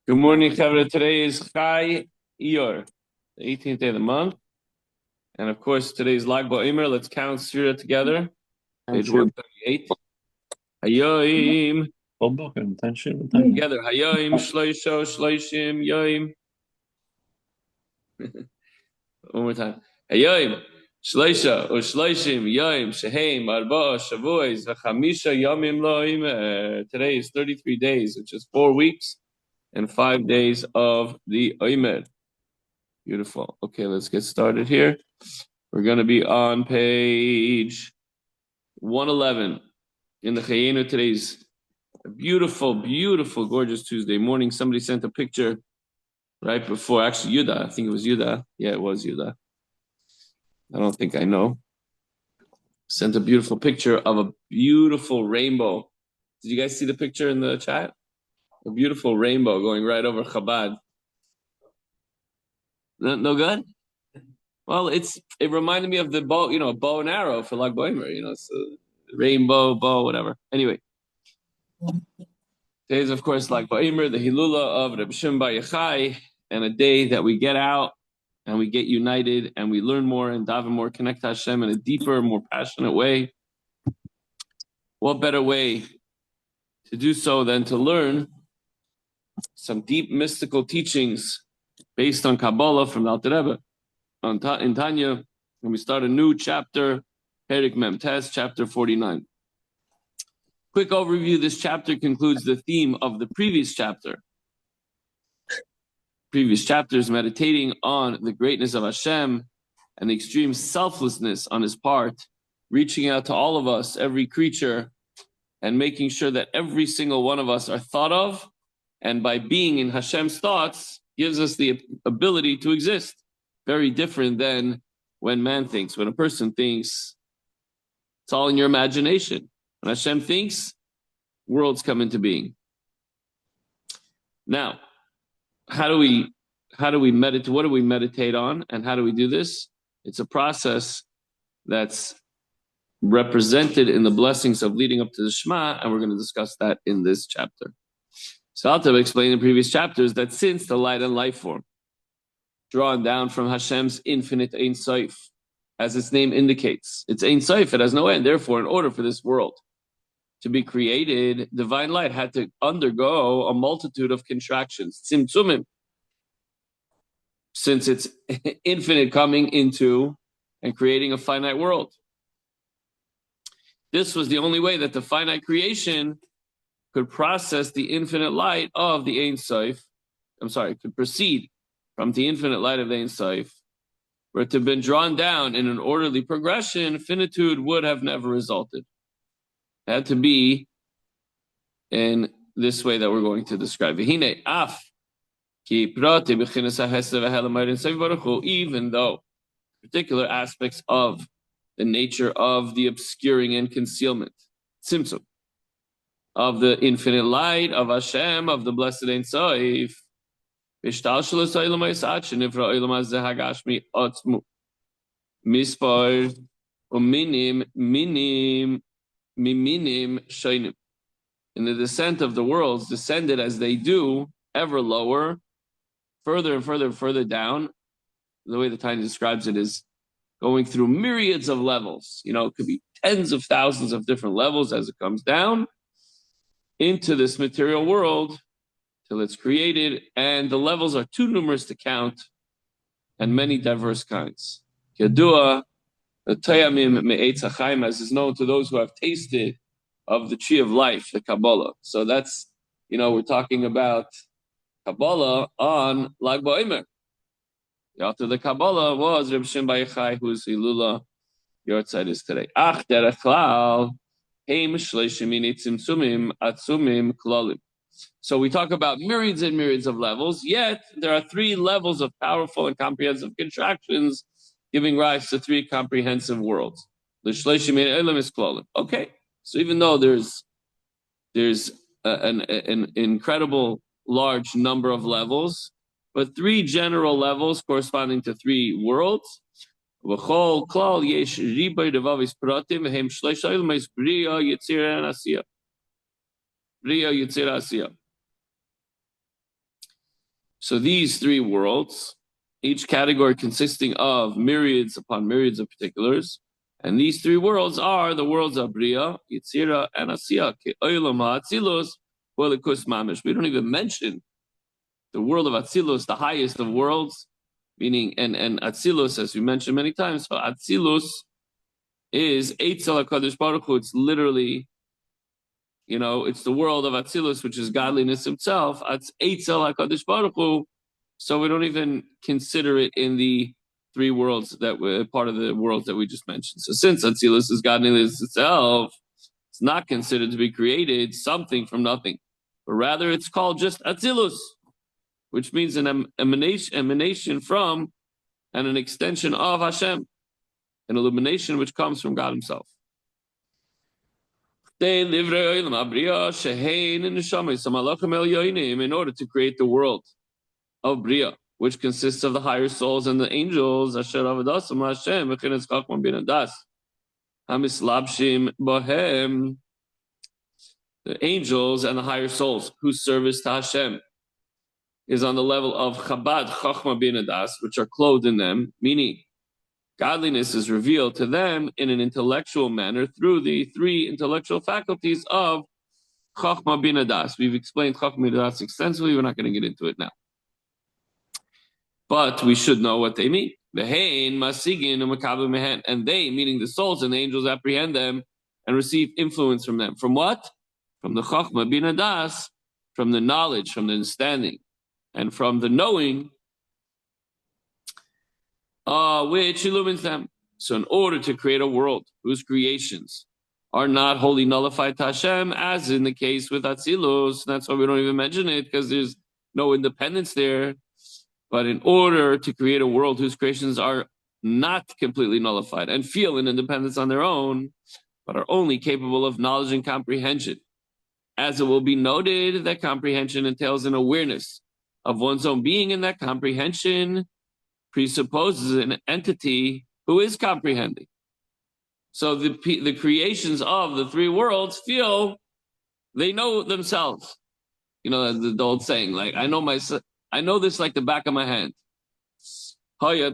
Good morning, Chavra. Today is Iyar, the 18th day of the month. And of course, today is Lag BaOmer. Let's count Surah together. Page 138. Hayoim. Together. Hayoim, Shloisho, Shloishim, Yoim. One more time. Hayoim, Shloisha, Shloishim, Yoim, Sheheim, Arba'a, Shavuos, V'chamisha, Yomim, Lo'im. Today is 33 days, which is 4 weeks and 5 days of the Omer. Beautiful. Okay, let's get started here. We're going to be on page 111 in the Chayenu. Today's a beautiful, beautiful, gorgeous Tuesday morning. Somebody sent a picture right before, actually Yuda, I think it was Yuda. Yeah, it was Yuda. I don't think I know. Sent a beautiful picture of a beautiful rainbow. Did you guys see the picture in the chat? A beautiful rainbow going right over Chabad. No good? Well, it reminded me of the bow, bow and arrow for Lag BaOmer, so rainbow, bow, whatever. Anyway, today is, of course, Lag BaOmer, the Hilula of Reb Shimon Bar Yochai, and a day that we get out and we get united and we learn more and daven more, connect to Hashem in a deeper, more passionate way. What better way to do so than to learn some deep mystical teachings based on Kabbalah from the Alter Rebbe in Tanya, and we start a new chapter, Perik Mem Tes, chapter 49. Quick overview, this chapter concludes the theme of the previous chapter. Previous chapters meditating on the greatness of Hashem and the extreme selflessness on his part, reaching out to all of us, every creature, and making sure that every single one of us are thought of, and by being in Hashem's thoughts, gives us the ability to exist. Very different than when man thinks. When a person thinks, it's all in your imagination. When Hashem thinks, worlds come into being. Now, how do we meditate? What do we meditate on, and how do we do this? It's a process that's represented in the blessings of leading up to the Shema, and we're going to discuss that in this chapter. So Alter Rebbe explained in previous chapters that since the light and life form, drawn down from Hashem's infinite Ein Sof, as its name indicates, it's Ein Sof, it has no end. Therefore, in order for this world to be created, divine light had to undergo a multitude of contractions, tzimtzumim, since it's infinite coming into and creating a finite world. This was the only way that the finite creation could process the infinite light of the Ein Sof. Could proceed from the infinite light of the Ein Sof. Were it to have been drawn down in an orderly progression, finitude would have never resulted. It had to be in this way that we're going to describe. Even though particular aspects of the nature of the obscuring and concealment, tzimtzum, of the infinite light of Hashem, of the blessed Ein Sof, mispar minim shoinim. In the descent of the worlds, descended as they do, ever lower, further and further and further down. The way the Tanya describes it is going through myriads of levels. It could be tens of thousands of different levels as it comes down into this material world till it's created, and the levels are too numerous to count, and many diverse kinds. Yadua, the Tayamim me'etz hachaim, as is known to those who have tasted of the tree of life, the Kabbalah. So that's, we're talking about Kabbalah on Lag BaOmer. After the Kabbalah was Reb Shimon Bar Yochai, whose Hilula Yortzeit is today. Ach derech klal, heim shleishim mini tzimtzumim atzumim klalim. So we talk about myriads and myriads of levels, yet there are 3 levels of powerful and comprehensive contractions giving rise to 3 comprehensive worlds. The shleishim mini elam is klalim. Okay, so even though there's an incredible large number of levels, but 3 general levels corresponding to 3 worlds. V'chol klal yesh ribay devavis pratim v'hem shleisha ilmais bria yitzira and asiya. Bria yitzira asiya. So these three worlds, each category consisting of myriads upon myriads of particulars, and these three worlds are the worlds of Bria, Yitzira, and Asiya. We don't even mention the world of Atzilus, the highest of worlds, meaning, and Atzilus, as we mentioned many times, so Atzilus is Eitzel HaKadosh Baruch Hu. It's literally, it's the world of Atzilus, which is godliness himself. It's Eitzel HaKadosh Baruch Hu. So we don't even consider it in the three worlds that were part of the worlds that we just mentioned. So since Atzilus is godliness itself, it's not considered to be created something from nothing, but rather it's called just Atzilus, which means an emanation from and an extension of Hashem, an illumination which comes from God himself. In order to create the world of Bria, which consists of the higher souls and the angels, the angels and the higher souls whose service to Hashem is on the level of Chabad, Chachma Bin Adas, which are clothed in them, meaning godliness is revealed to them in an intellectual manner through the three intellectual faculties of Chachma Bin Adas. We've explained Chachma Bin Adas extensively. We're not going to get into it now. But we should know what they mean. And they, meaning the souls and the angels, apprehend them and receive influence from them. From what? From the Chachma Bin Adas, from the knowledge, from the understanding, and from the knowing, which illumines them. So in order to create a world whose creations are not wholly nullified to Hashem, as in the case with Atzilus, that's why we don't even mention it, because there's no independence there. But in order to create a world whose creations are not completely nullified and feel an independence on their own, but are only capable of knowledge and comprehension, as it will be noted that comprehension entails an awareness of one's own being, and that comprehension presupposes an entity who is comprehending. So the creations of the three worlds feel they know themselves. The old saying, like, I know this like the back of my hand. In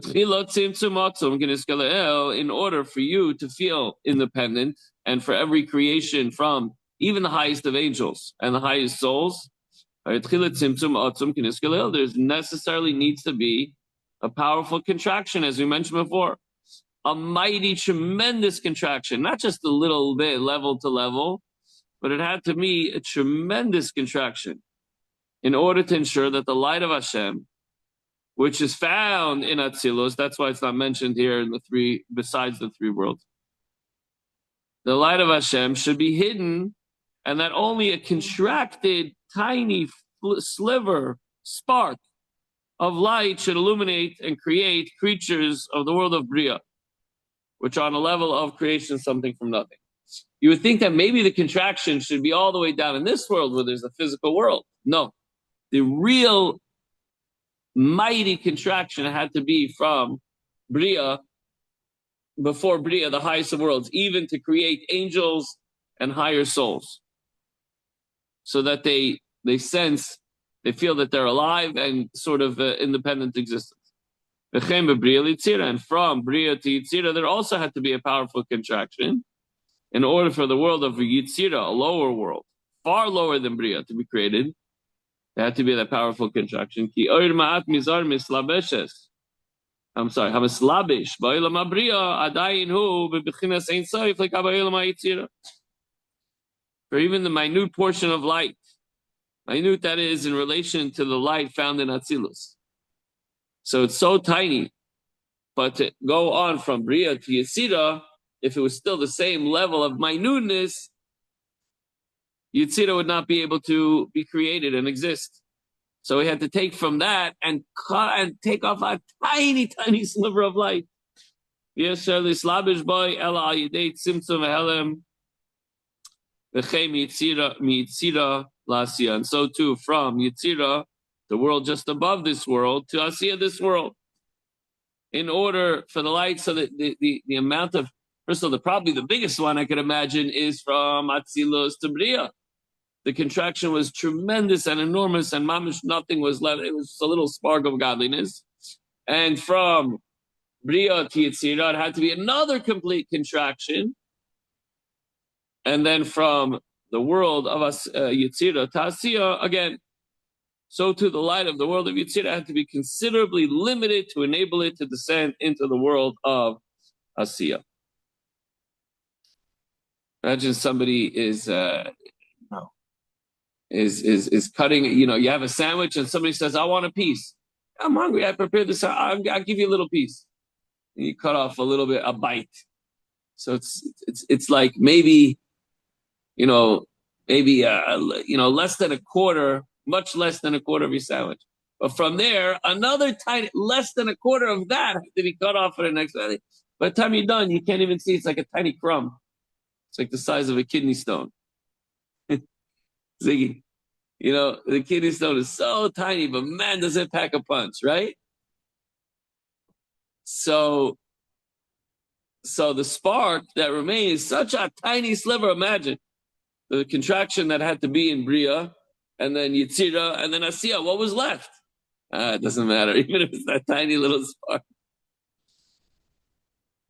order for you to feel independent, and for every creation from even the highest of angels and the highest souls, there necessarily needs to be a powerful contraction, as we mentioned before. A mighty, tremendous contraction, not just a little bit level to level, but it had to be a tremendous contraction in order to ensure that the light of Hashem, which is found in Atzilus, that's why it's not mentioned here in the three, besides the three worlds, the light of Hashem should be hidden, and that only a contracted, tiny spark of light should illuminate and create creatures of the world of Bria, which are on a level of creation something from nothing. You would think that maybe the contraction should be all the way down in this world where there's a physical world. No. The real mighty contraction had to be from Bria, before Bria, the highest of worlds, even to create angels and higher souls, so that they sense, they feel that they're alive and sort of independent existence. And from Bria to Yitzira, there also had to be a powerful contraction in order for the world of Yitzira, a lower world, far lower than Bria, to be created. There had to be that powerful contraction. I'm sorry. For even the minute portion of light, minute that is in relation to the light found in Atzilus. So it's so tiny, but to go on from Bria to Yitzira, if it was still the same level of minuteness, Yitzira would not be able to be created and exist. So we had to take from that and take off a tiny, tiny sliver of light. And so too, from Yitzira, the world just above this world, to Asiya, this world. In order for the light, so that the amount of, first of all, probably the biggest one I could imagine is from Atzilus to Bria. the contraction was tremendous and enormous, and mamish nothing was left. It was just a little spark of godliness. And from Bria to Yitzira, it had to be another complete contraction. And then from the world of Yitzira to Asiya, again, so too the light of the world of Yitzira had to be considerably limited to enable it to descend into the world of Asiya. Imagine somebody is cutting. You have a sandwich and somebody says, "I want a piece." I'm hungry. I prepared this. I'll give you a little piece. And you cut off a little bit, a bite. So it's like maybe less than a quarter, much less than a quarter of your sandwich. But from there, another tiny, less than a quarter of that has to be cut off for the next. By the time you're done, you can't even see. It's like a tiny crumb. It's like the size of a kidney stone. Ziggy, the kidney stone is so tiny, but man, does it pack a punch, right? So the spark that remains is such a tiny sliver. Imagine the contraction that had to be in Bria, and then Yitzira, and then Asiya. What was left? It doesn't matter, even if it's that tiny little spark.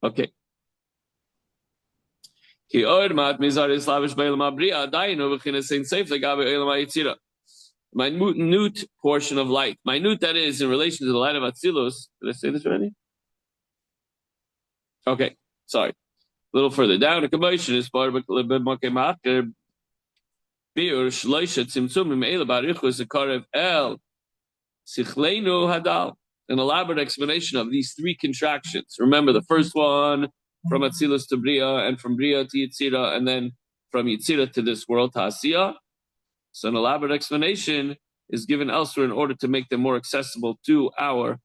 Okay. Minute portion of light. Minute, that is, in relation to the light of Atzilus. Did I say this already? Okay, sorry. A little further down, the commotion is part of an elaborate explanation of these three contractions. Remember, the first one from Atzilus to Bria, and from Bria to Yitzira, and then from Yitzira to this world, to Asiya. So an elaborate explanation is given elsewhere in order to make them more accessible to our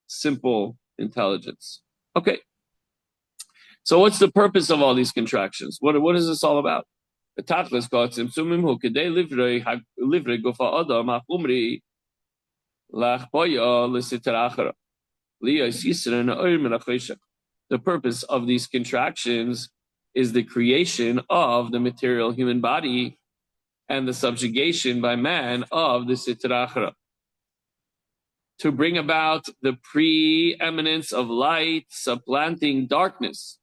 simple intelligence. Okay. So what's the purpose of all these contractions? What is this all about? The Tachlis called Tzimtzumim hu kedei livrei gufa adam hachumri lachboya l'sitra achara liyos yisra na'or min ha'choshech. The purpose of these contractions is the creation of the material human body and the subjugation by man of the sitra achara, to bring about the preeminence of light supplanting darkness,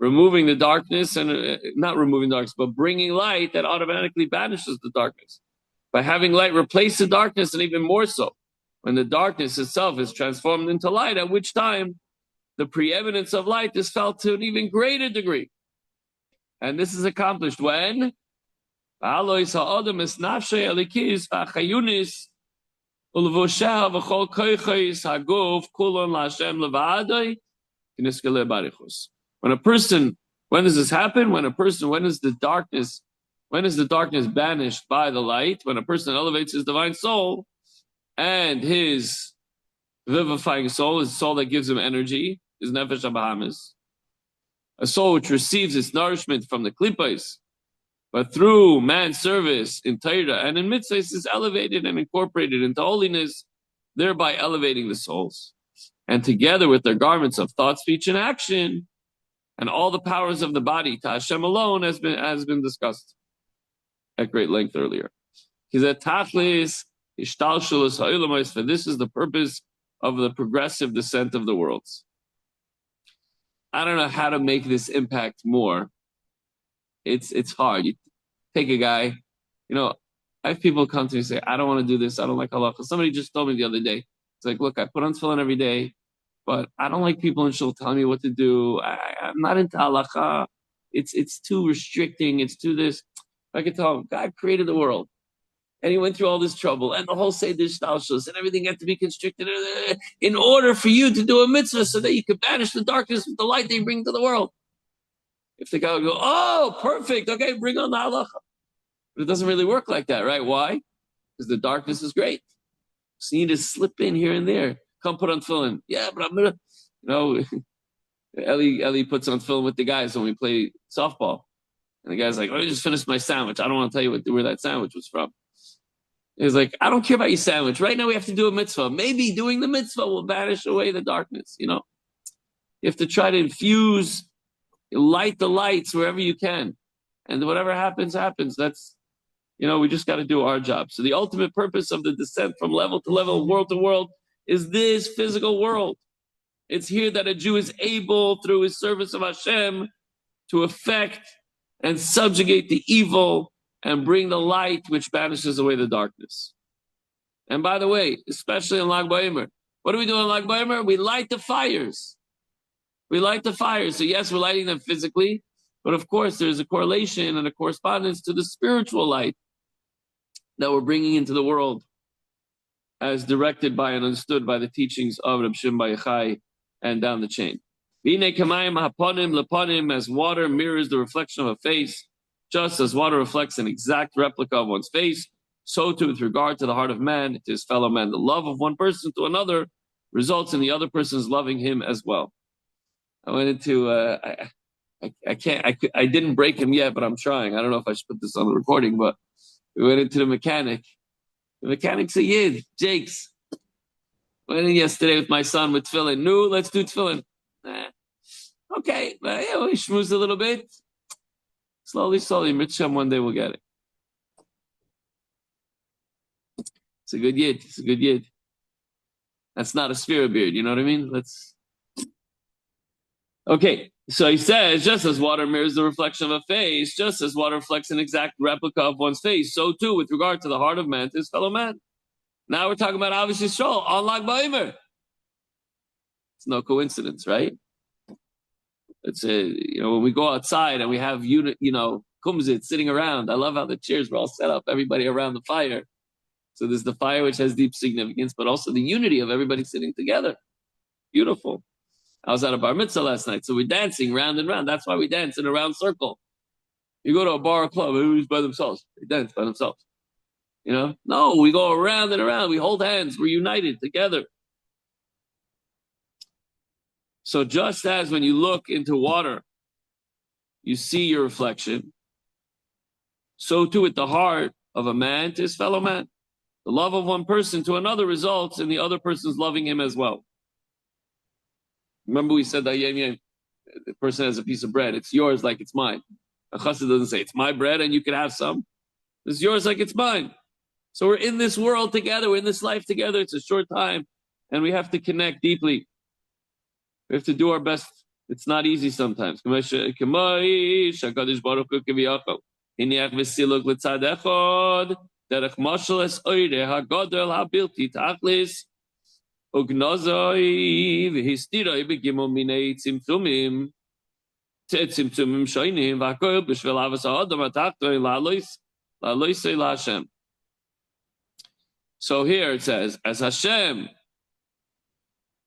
removing the darkness, and not removing darkness, but bringing light that automatically banishes the darkness. By having light replace the darkness, and even more so, when the darkness itself is transformed into light, at which time the preeminence of light is felt to an even greater degree. And this is accomplished when the when does this happen? When is the darkness banished by the light? When a person elevates his divine soul and his vivifying soul, his soul that gives him energy, his nefesh habahamis, a soul which receives its nourishment from the klippos, but through man's service in Torah and in mitzvahs is elevated and incorporated into holiness, thereby elevating the souls. And together with their garments of thought, speech, and action, and all the powers of the body, to Hashem alone has been discussed at great length earlier. For this is the purpose of the progressive descent of the worlds. I don't know how to make this impact more. It's hard. You take a guy, I have people come to me and say, I don't want to do this, I don't like halacha. Somebody just told me the other day, it's like, look, I put on tefillin every day, but I don't like people in shul telling me what to do. I'm not into halacha. It's too restricting. It's too this. I could tell him, God created the world, and he went through all this trouble, and the whole Seder Shtalshus, and everything had to be constricted in order for you to do a mitzvah so that you could banish the darkness with the light they bring to the world. If the guy would go, oh, perfect, okay, bring on the halacha. But it doesn't really work like that, right? Why? Because the darkness is great. So you need to slip in here and there. Come put on tefillin. Yeah, but I'm going to, Ellie puts on tefillin with the guys when we play softball. And the guy's like, I just finished my sandwich. I don't want to tell you where that sandwich was from. He's like, I don't care about your sandwich. Right now we have to do a mitzvah. Maybe doing the mitzvah will banish away the darkness, You have to try to light the lights wherever you can. And whatever happens, happens. That's We just got to do our job. So the ultimate purpose of the descent from level to level, world to world, is this physical world. It's here that a Jew is able, through his service of Hashem, to affect and subjugate the evil and bring the light which banishes away the darkness. And by the way, especially in Lag BaOmer, what do we do in Lag BaOmer? We light the fires. We light the fires. So yes, we're lighting them physically, but of course there's a correlation and a correspondence to the spiritual light that we're bringing into the world, as directed by and understood by the teachings of Reb Shimon Bar Yochai and down the chain. As water mirrors the reflection of a face, just as water reflects an exact replica of one's face, so too with regard to the heart of man, to his fellow man. The love of one person to another results in the other person's loving him as well. I went into, I didn't break him yet, but I'm trying. I don't know if I should put this on the recording, but we went into the mechanic. The mechanic's a Yid, Jake's. Went in yesterday with my son with tefillin. No, let's do tefillin. Okay, but we schmoozed a little bit. Slowly, Mitzvah, one day we'll get it. It's a good Yid. That's not a sphere beard, you know what I mean? Okay, so he says, just as water mirrors the reflection of a face, just as water reflects an exact replica of one's face, so too with regard to the heart of man to his fellow man. Now we're talking about obviously Yisrael on Lag BaOmer. It's no coincidence, right? It's when we go outside and we have kumzit sitting around. I love how the chairs were all set up, everybody around the fire. So there's the fire which has deep significance, but also the unity of everybody sitting together. Beautiful. I was at a bar mitzvah last night, so we're dancing round and round. That's why we dance in a round circle. You go to a bar or club, everybody's by themselves. They dance by themselves. No, we go around and around. We hold hands. We're united together. So just as when you look into water, you see your reflection, so too with the heart of a man to his fellow man. The love of one person to another results in the other person's loving him as well. Remember we said that the person has a piece of bread. It's yours like it's mine. A chassid doesn't say, it's my bread and you can have some. It's yours like it's mine. So we're in this world together. We're in this life together. It's a short time. And we have to connect deeply. We have to do our best. It's not easy sometimes. So here it says, as Hashem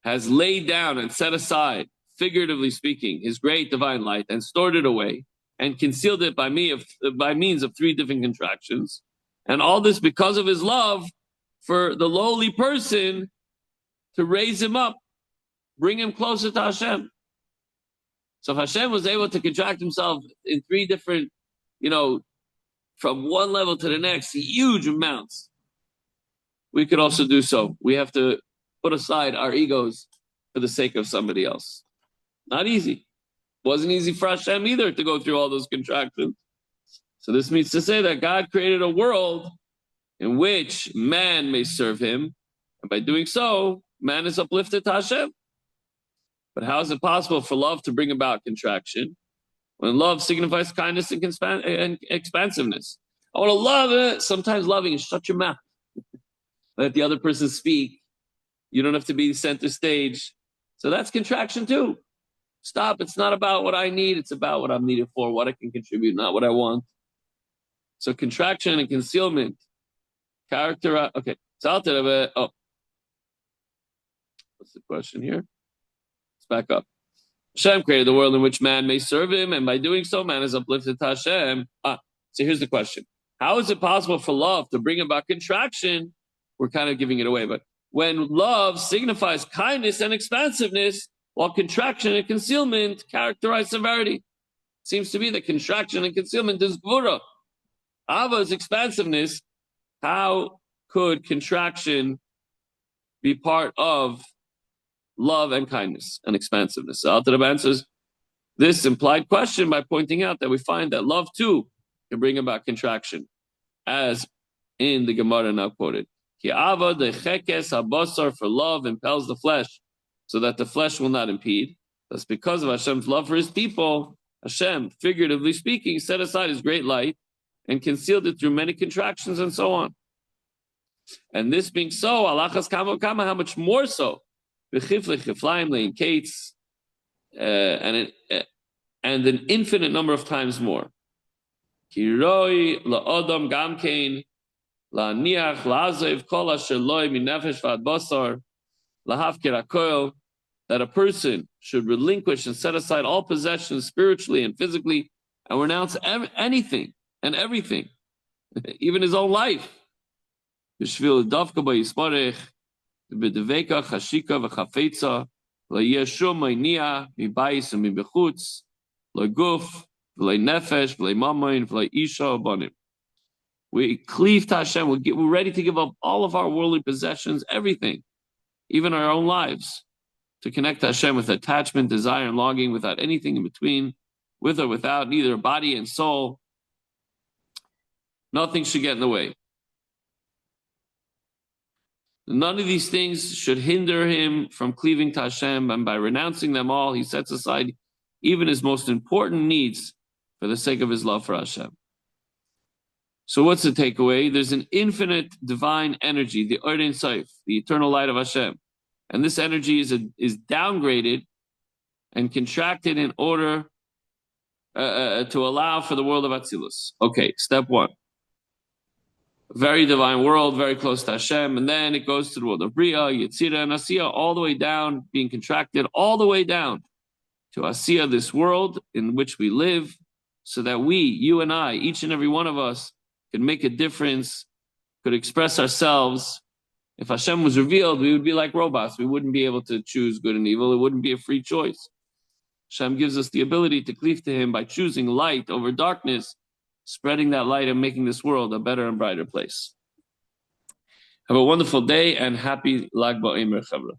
has laid down and set aside, figuratively speaking, his great divine light and stored it away and concealed it by means of three different contractions, and all this because of his love for the lowly person, to raise him up, bring him closer to Hashem. So if Hashem was able to contract himself in three different, from one level to the next, huge amounts, we could also do so. We have to put aside our egos for the sake of somebody else. Not easy. Wasn't easy for Hashem either to go through all those contractions. So this means to say that God created a world in which man may serve him, and by doing so, man is uplifted to Hashem. But how is it possible for love to bring about contraction when love signifies kindness and expansiveness? I want to love it. Sometimes loving is shut your mouth. Let the other person speak. You don't have to be center stage. So that's contraction too. Stop. It's not about what I need. It's about what I'm needed for, what I can contribute, not what I want. So contraction and concealment. Okay. Oh. What's the question here? Let's back up. Hashem created the world in which man may serve him, and by doing so, man is uplifted to Hashem. So here's the question. How is it possible for love to bring about contraction? We're kind of giving it away, but when love signifies kindness and expansiveness, while contraction and concealment characterize severity. Seems to be that contraction and concealment is gvura. Ava is expansiveness. How could contraction be part of love and kindness and expansiveness? So Alter Rebbe answers this implied question by pointing out that we find that love too can bring about contraction. as in the Gemara now quoted. Ki ava de chekes habasar, for love impels the flesh, so that the flesh will not impede. That's because of Hashem's love for His people. Hashem, figuratively speaking, set aside His great light and concealed it through many contractions and so on. And this being so, alachas kama kama, how much more so? V'chifle chiflaim lein kates, and an infinite number of times more. Kiroi la'odam gamkein la'niach la'azev kol asher loy min nefesh v'ad basar lahafkir hakoil, that a person should relinquish and set aside all possessions spiritually and physically and renounce anything and everything, even his own life. B'shvil davka b'yisparech b'deveka chashika v'chafetza la'yeshum ma'niah mibayis and mibechutz la'guf v'la'nefesh v'la'mamayin v'la'isha abanim. We cleave to Hashem. We're ready to give up all of our worldly possessions, everything, even our own lives, to connect to Hashem with attachment, desire, and longing, without anything in between, with or without, neither body and soul. Nothing should get in the way. None of these things should hinder him from cleaving to Hashem, and by renouncing them all, he sets aside even his most important needs for the sake of his love for Hashem. So what's the takeaway? There's an infinite divine energy, the Or Ein Sof, the eternal light of Hashem. And this energy is downgraded and contracted in order to allow for the world of Atzilus. Okay, step one. Very divine world, very close to Hashem, and then it goes to the world of Bria, Yetzira, and Asiya, all the way down, being contracted all the way down to Asiya, this world in which we live, so that we, you and I, each and every one of us, could make a difference, could express ourselves. If Hashem was revealed, we would be like robots. We wouldn't be able to choose good and evil. It wouldn't be a free choice. Hashem gives us the ability to cleave to Him by choosing light over darkness, spreading that light and making this world a better and brighter place. Have a wonderful day and happy Lag BaOmer, Chavra.